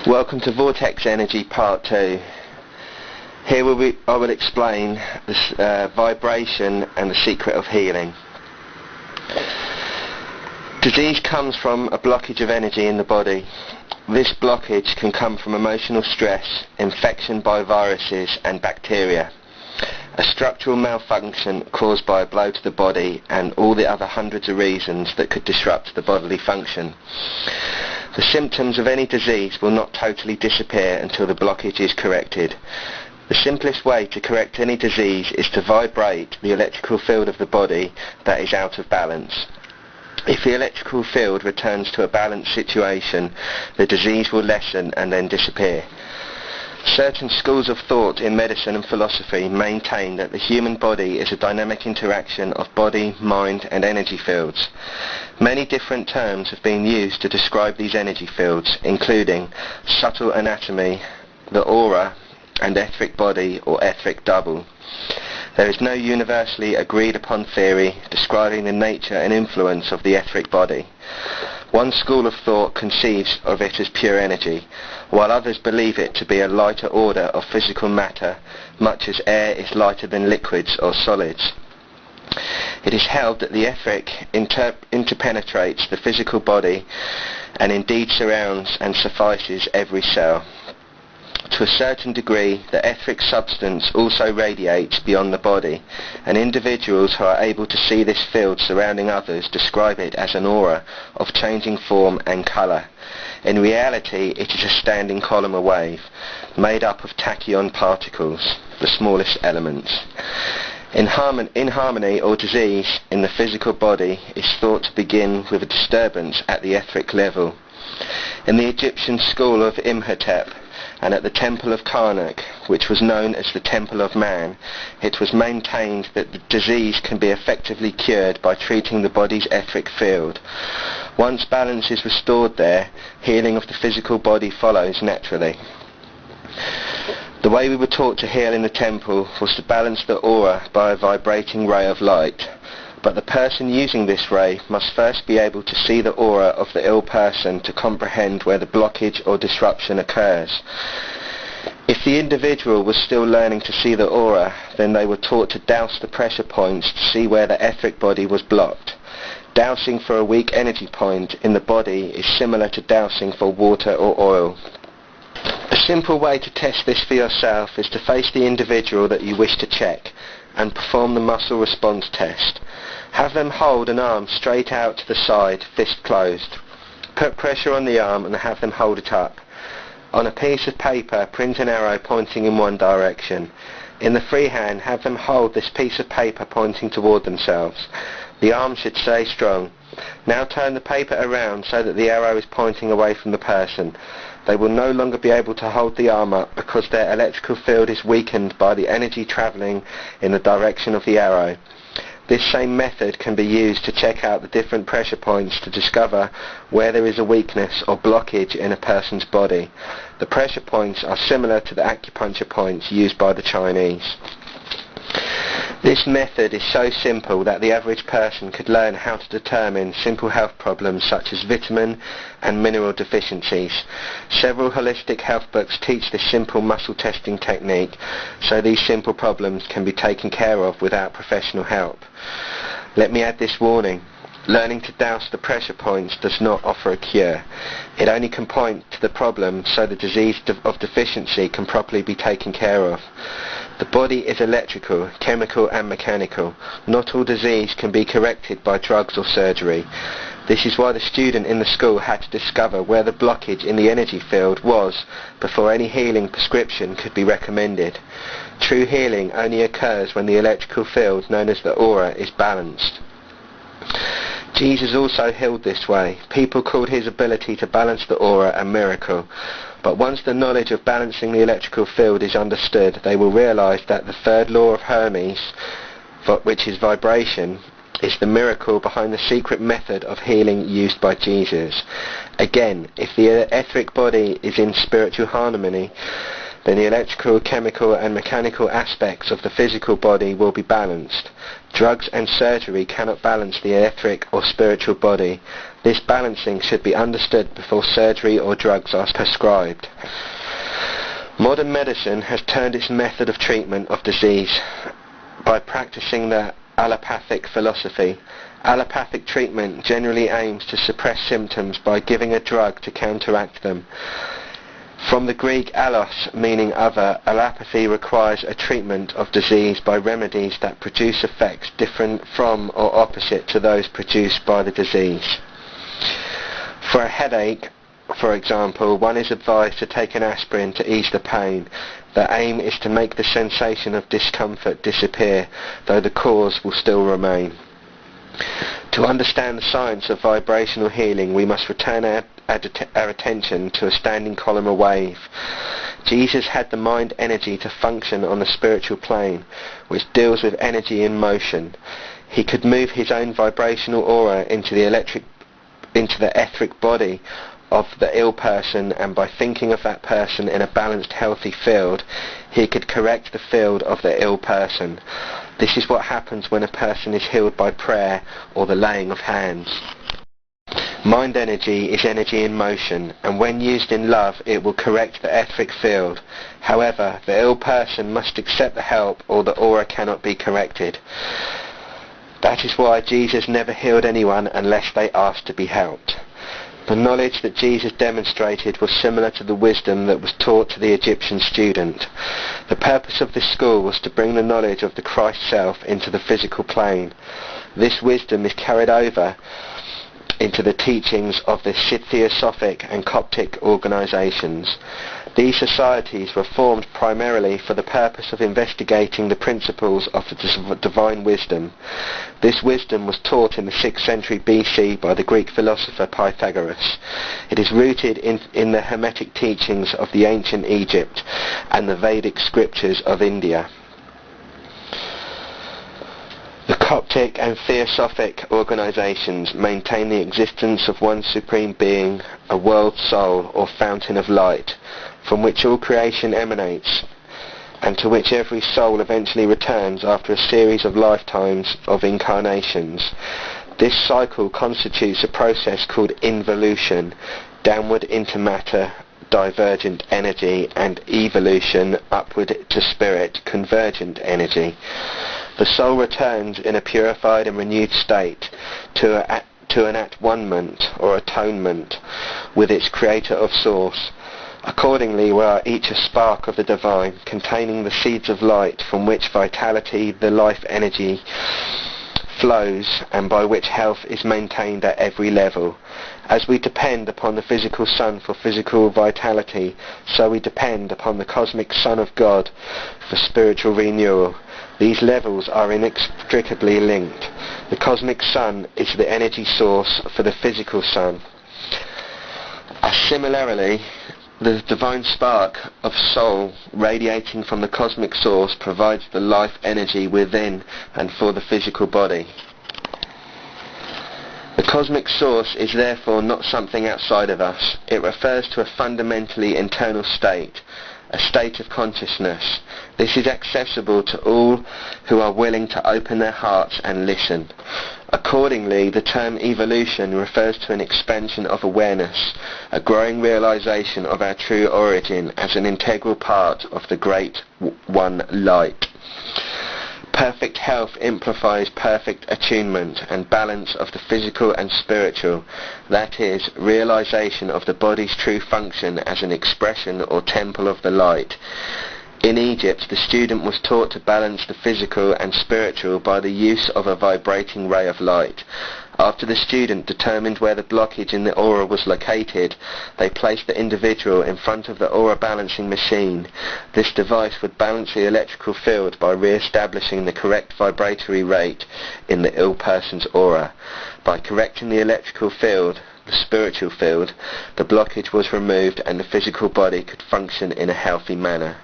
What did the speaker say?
Welcome to Vortex Energy Part 2. Here I will explain this vibration and the secret of healing. Disease comes from a blockage of energy in the body. This blockage can come from emotional stress, infection by viruses and bacteria, a structural malfunction caused by a blow to the body, and all the other hundreds of reasons that could disrupt the bodily function. The symptoms of any disease will not totally disappear until the blockage is corrected. The simplest way to correct any disease is to vibrate the electrical field of the body that is out of balance. If the electrical field returns to a balanced situation, the disease will lessen and then disappear. Certain schools of thought in medicine and philosophy maintain that the human body is a dynamic interaction of body, mind and energy fields. Many different terms have been used to describe these energy fields, including subtle anatomy, the aura, and etheric body or etheric double. There is no universally agreed upon theory describing the nature and influence of the etheric body. One school of thought conceives of it as pure energy, while others believe it to be a lighter order of physical matter, much as air is lighter than liquids or solids. It is held that the etheric interpenetrates the physical body and indeed surrounds and suffices every cell. To a certain degree, the etheric substance also radiates beyond the body, and individuals who are able to see this field surrounding others describe it as an aura of changing form and colour. In reality, it is a standing column of wave, made up of tachyon particles, the smallest elements. Inharmony or disease in the physical body is thought to begin with a disturbance at the etheric level. In the Egyptian school of Imhotep, and at the temple of Karnak, which was known as the Temple of Man, it was maintained that the disease can be effectively cured by treating the body's etheric field. Once balance is restored there, healing of the physical body follows naturally. The way we were taught to heal in the temple was to balance the aura by a vibrating ray of light. But the person using this ray must first be able to see the aura of the ill person to comprehend where the blockage or disruption occurs. If the individual was still learning to see the aura, then they were taught to douse the pressure points to see where the etheric body was blocked. Dousing for a weak energy point in the body is similar to dousing for water or oil. A simple way to test this for yourself is to face the individual that you wish to check and perform the muscle response test. Have them hold an arm straight out to the side, fist closed. Put pressure on the arm and have them hold it up. On a piece of paper, print an arrow pointing in one direction. In the free hand, have them hold this piece of paper pointing toward themselves. The arm should stay strong. Now turn the paper around so that the arrow is pointing away from the person. They will no longer be able to hold the arm up because their electrical field is weakened by the energy travelling in the direction of the arrow. This same method can be used to check out the different pressure points to discover where there is a weakness or blockage in a person's body. The pressure points are similar to the acupuncture points used by the Chinese. This method is so simple that the average person could learn how to determine simple health problems such as vitamin and mineral deficiencies. Several holistic health books teach this simple muscle testing technique, so these simple problems can be taken care of without professional help. Let me add this warning. Learning to douse the pressure points does not offer a cure. It only can point to the problem so the disease of deficiency can properly be taken care of. The body is electrical, chemical and mechanical. Not all disease can be corrected by drugs or surgery. This is why the student in the school had to discover where the blockage in the energy field was before any healing prescription could be recommended. True healing only occurs when the electrical field known as the aura is balanced. Jesus also healed this way. People called his ability to balance the aura a miracle. But once the knowledge of balancing the electrical field is understood, they will realize that the third law of Hermes, which is vibration, is the miracle behind the secret method of healing used by Jesus. Again, if the etheric body is in spiritual harmony, then the electrical, chemical and mechanical aspects of the physical body will be balanced. Drugs and surgery cannot balance the etheric or spiritual body. This balancing should be understood before surgery or drugs are prescribed. Modern medicine has turned its method of treatment of disease by practicing the allopathic philosophy. Allopathic treatment generally aims to suppress symptoms by giving a drug to counteract them. From the Greek allos, meaning other, allopathy requires a treatment of disease by remedies that produce effects different from or opposite to those produced by the disease. For a headache, for example, one is advised to take an aspirin to ease the pain. The aim is to make the sensation of discomfort disappear, though the cause will still remain. To understand the science of vibrational healing, we must return our attention to a standing column of wave. Jesus had the mind energy to function on the spiritual plane, which deals with energy in motion. He could move his own vibrational aura into the etheric body of the ill person, and by thinking of that person in a balanced, healthy field, he could correct the field of the ill person. This is what happens when a person is healed by prayer or the laying of hands. Mind energy is energy in motion, and when used in love it will correct the etheric field. However, the ill person must accept the help or the aura cannot be corrected. That is why Jesus never healed anyone unless they asked to be helped. The knowledge that Jesus demonstrated was similar to the wisdom that was taught to the Egyptian student. The purpose of this school was to bring the knowledge of the Christ self into the physical plane. This wisdom is carried over into the teachings of the Theosophic and Coptic organizations. These societies were formed primarily for the purpose of investigating the principles of the divine wisdom. This wisdom was taught in the 6th century BC by the Greek philosopher Pythagoras. It is rooted in the Hermetic teachings of the ancient Egypt and the Vedic scriptures of India. The Coptic and Theosophic organizations maintain the existence of one supreme being, a world soul or fountain of light, from which all creation emanates, and to which every soul eventually returns after a series of lifetimes of incarnations. This cycle constitutes a process called involution, downward into matter, divergent energy, and evolution, upward to spirit, convergent energy. The soul returns in a purified and renewed state to an at-one-ment or atonement with its creator of source. Accordingly, we are each a spark of the divine, containing the seeds of light from which vitality, the life energy, flows, and by which health is maintained at every level. As we depend upon the physical sun for physical vitality, so we depend upon the cosmic Son of God for spiritual renewal. These levels are inextricably linked. The cosmic sun is the energy source for the physical sun. Similarly, the divine spark of soul radiating from the cosmic source provides the life energy within and for the physical body. The cosmic source is therefore not something outside of us. It refers to a fundamentally internal state, a state of consciousness. This is accessible to all who are willing to open their hearts and listen. Accordingly, the term evolution refers to an expansion of awareness, a growing realization of our true origin as an integral part of the Great One Light. Perfect health implies perfect attunement and balance of the physical and spiritual, that is, realization of the body's true function as an expression or temple of the light. In Egypt, the student was taught to balance the physical and spiritual by the use of a vibrating ray of light. After the student determined where the blockage in the aura was located, they placed the individual in front of the aura balancing machine. This device would balance the electrical field by re-establishing the correct vibratory rate in the ill person's aura. By correcting the electrical field, the spiritual field, the blockage was removed and the physical body could function in a healthy manner.